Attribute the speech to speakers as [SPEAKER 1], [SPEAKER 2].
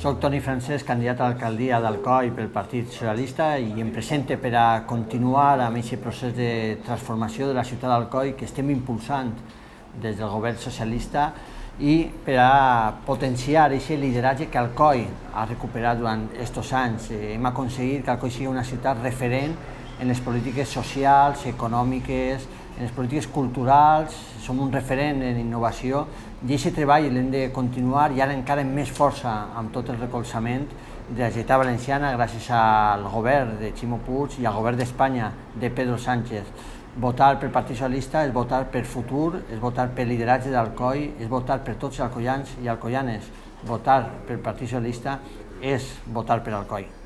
[SPEAKER 1] Soc Toni Francesc, candidat a l'alcaldia d'Alcoi pel Partit Socialista i em presente per a continuar amb aquest procés de transformació de la ciutat d'Alcoi que estem impulsant des del govern socialista i per a potenciar aquest lideratge que Alcoi ha recuperat durant aquests anys. Hem aconseguit que Alcoi sigui una ciutat referent en les polítiques socials, econòmiques, en les polítiques culturals, som un referent en innovació i aquest treball l'hem de continuar i ara encara amb més força amb tot el recolzament de la Generalitat Valenciana gràcies al govern de Ximo Puig i al govern d'Espanya de Pedro Sánchez. Votar pel Partit Socialista és votar per futur, és votar pel lideratge d'Alcoi, és votar per tots els alcoians i alcoianes. Votar pel Partit Socialista és votar per Alcoi.